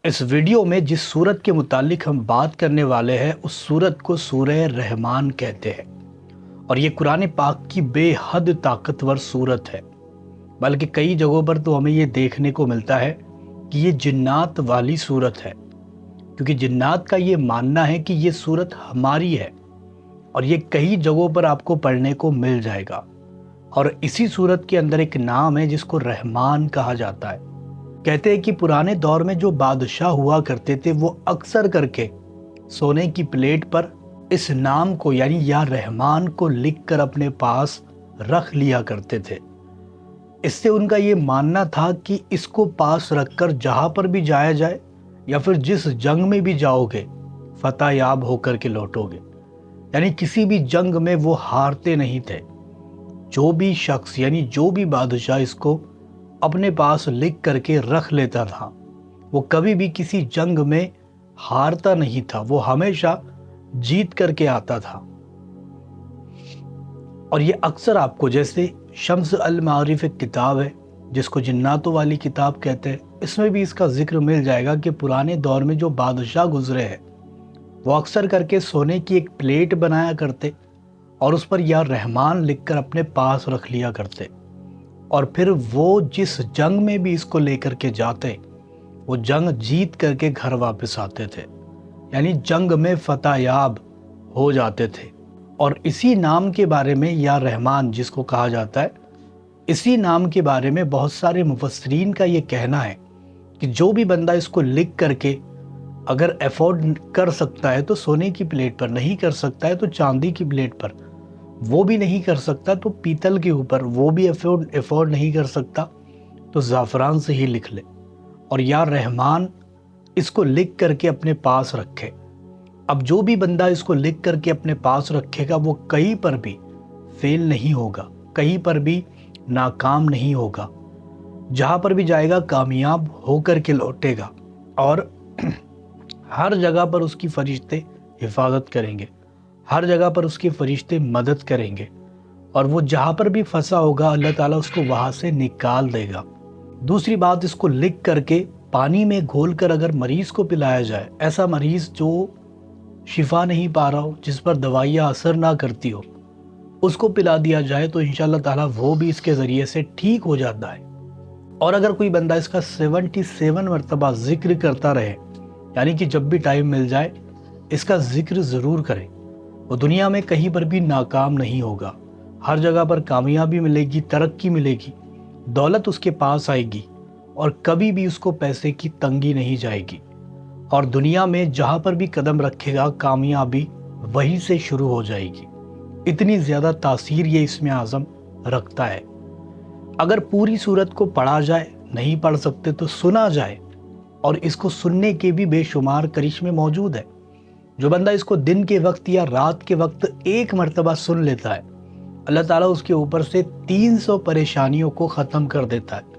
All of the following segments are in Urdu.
اس ویڈیو میں جس سورت کے متعلق ہم بات کرنے والے ہیں اس سورت کو سورہ رحمان کہتے ہیں، اور یہ قرآن پاک کی بے حد طاقتور سورت ہے۔ بلکہ کئی جگہوں پر تو ہمیں یہ دیکھنے کو ملتا ہے کہ یہ جنات والی سورت ہے، کیونکہ جنات کا یہ ماننا ہے کہ یہ سورت ہماری ہے، اور یہ کئی جگہوں پر آپ کو پڑھنے کو مل جائے گا۔ اور اسی سورت کے اندر ایک نام ہے جس کو رحمان کہا جاتا ہے۔ کہتے ہیں کہ پرانے دور میں جو بادشاہ ہوا کرتے تھے وہ اکثر کر کے سونے کی پلیٹ پر اس نام کو یعنی یا رحمان کو لکھ کر اپنے پاس رکھ لیا کرتے تھے۔ اس سے ان کا یہ ماننا تھا کہ اس کو پاس رکھ کر جہاں پر بھی جایا جائے یا پھر جس جنگ میں بھی جاؤ گے فتح یاب ہو کر کے لوٹو گے، یعنی کسی بھی جنگ میں وہ ہارتے نہیں تھے۔ جو بھی شخص یعنی جو بھی بادشاہ اس کو اپنے پاس لکھ کر کے رکھ لیتا تھا وہ کبھی بھی کسی جنگ میں ہارتا نہیں تھا، وہ ہمیشہ جیت کر کے آتا تھا۔ اور یہ اکثر آپ کو جیسے شمس المعارف ایک کتاب ہے جس کو جناتوں والی کتاب کہتے ہیں، اس میں بھی اس کا ذکر مل جائے گا کہ پرانے دور میں جو بادشاہ گزرے ہیں وہ اکثر کر کے سونے کی ایک پلیٹ بنایا کرتے اور اس پر یا رحمان لکھ کر اپنے پاس رکھ لیا کرتے، اور پھر وہ جس جنگ میں بھی اس کو لے کر کے جاتے وہ جنگ جیت کر کے گھر واپس آتے تھے، یعنی جنگ میں فتح یاب ہو جاتے تھے۔ اور اسی نام کے بارے میں یا رحمان جس کو کہا جاتا ہے، اسی نام کے بارے میں بہت سارے مفسرین کا یہ کہنا ہے کہ جو بھی بندہ اس کو لکھ کر کے اگر ایفورڈ کر سکتا ہے تو سونے کی پلیٹ پر، نہیں کر سکتا ہے تو چاندی کی پلیٹ پر، وہ بھی نہیں کر سکتا تو پیتل کے اوپر، وہ بھی ایفورڈ نہیں کر سکتا تو زعفران سے ہی لکھ لے، اور یا رحمان اس کو لکھ کر کے اپنے پاس رکھے۔ اب جو بھی بندہ اس کو لکھ کر کے اپنے پاس رکھے گا وہ کہیں پر بھی فیل نہیں ہوگا، کہیں پر بھی ناکام نہیں ہوگا، جہاں پر بھی جائے گا کامیاب ہو کر کے لوٹے گا، اور ہر جگہ پر اس کی فرشتے حفاظت کریں گے، ہر جگہ پر اس کے فرشتے مدد کریں گے، اور وہ جہاں پر بھی پھنسا ہوگا اللہ تعالیٰ اس کو وہاں سے نکال دے گا۔ دوسری بات، اس کو لکھ کر کے پانی میں گھول کر اگر مریض کو پلایا جائے، ایسا مریض جو شفا نہیں پا رہا ہو، جس پر دوائیاں اثر نہ کرتی ہو، اس کو پلا دیا جائے تو انشاءاللہ تعالیٰ وہ بھی اس کے ذریعے سے ٹھیک ہو جاتا ہے۔ اور اگر کوئی بندہ اس کا 77 مرتبہ ذکر کرتا رہے، یعنی کہ جب بھی ٹائم مل جائے اس کا ذکر ضرور کرے، وہ دنیا میں کہیں پر بھی ناکام نہیں ہوگا، ہر جگہ پر کامیابی ملے گی، ترقی ملے گی، دولت اس کے پاس آئے گی، اور کبھی بھی اس کو پیسے کی تنگی نہیں جائے گی، اور دنیا میں جہاں پر بھی قدم رکھے گا کامیابی وہیں سے شروع ہو جائے گی۔ اتنی زیادہ تاثیر یہ اسم اعظم رکھتا ہے۔ اگر پوری سورت کو پڑھا جائے، نہیں پڑھ سکتے تو سنا جائے، اور اس کو سننے کے بھی بے شمار کرشمے موجود ہیں۔ جو بندہ اس کو دن کے وقت یا رات کے وقت ایک مرتبہ سن لیتا ہے، اللہ تعالیٰ اس کے اوپر سے 300 پریشانیوں کو ختم کر دیتا ہے۔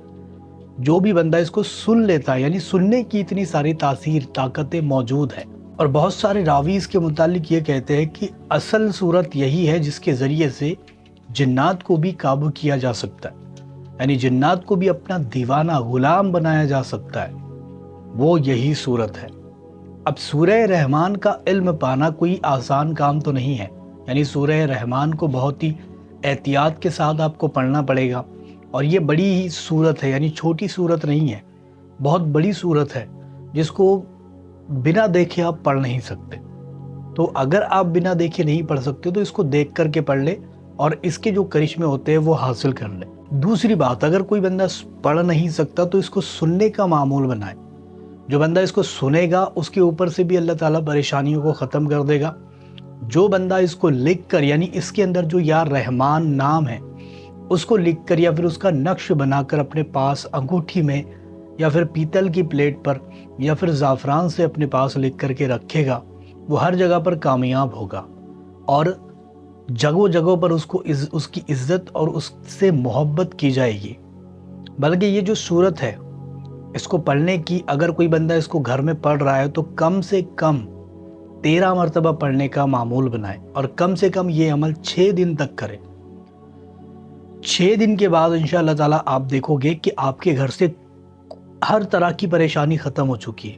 جو بھی بندہ اس کو سن لیتا ہے، یعنی سننے کی اتنی ساری تاثیر، طاقتیں موجود ہیں۔ اور بہت سارے راوی اس کے متعلق یہ کہتے ہیں کہ اصل صورت یہی ہے جس کے ذریعے سے جنات کو بھی قابو کیا جا سکتا ہے، یعنی جنات کو بھی اپنا دیوانہ غلام بنایا جا سکتا ہے، وہ یہی صورت ہے۔ اب سورہ رحمان کا علم پانا کوئی آسان کام تو نہیں ہے، یعنی سورہ رحمان کو بہت ہی احتیاط کے ساتھ آپ کو پڑھنا پڑے گا، اور یہ بڑی ہی صورت ہے، یعنی چھوٹی صورت نہیں ہے، بہت بڑی صورت ہے جس کو بنا دیکھے آپ پڑھ نہیں سکتے۔ تو اگر آپ بنا دیکھے نہیں پڑھ سکتے تو اس کو دیکھ کر کے پڑھ لے، اور اس کے جو کرشمے ہوتے ہیں وہ حاصل کر لے۔ دوسری بات، اگر کوئی بندہ پڑھ نہیں سکتا تو اس کو سننے کا معمول بنائے۔ جو بندہ اس کو سنے گا اس کے اوپر سے بھی اللہ تعالیٰ پریشانیوں کو ختم کر دے گا۔ جو بندہ اس کو لکھ کر، یعنی اس کے اندر جو یا رحمان نام ہے اس کو لکھ کر یا پھر اس کا نقش بنا کر اپنے پاس انگوٹھی میں یا پھر پیتل کی پلیٹ پر یا پھر زعفران سے اپنے پاس لکھ کر کے رکھے گا، وہ ہر جگہ پر کامیاب ہوگا، اور جگہوں جگہوں پر اس کی عزت اور اس سے محبت کی جائے گی۔ بلکہ یہ جو صورت ہے اس کو پڑھنے کی، اگر کوئی بندہ اس کو گھر میں پڑھ رہا ہے تو کم سے کم 13 مرتبہ پڑھنے کا معمول بنائے، اور کم سے کم یہ عمل 6 دن تک کرے۔ 6 دن کے بعد انشاءاللہ تعالیٰ آپ دیکھو گے کہ آپ کے گھر سے ہر طرح کی پریشانی ختم ہو چکی ہے،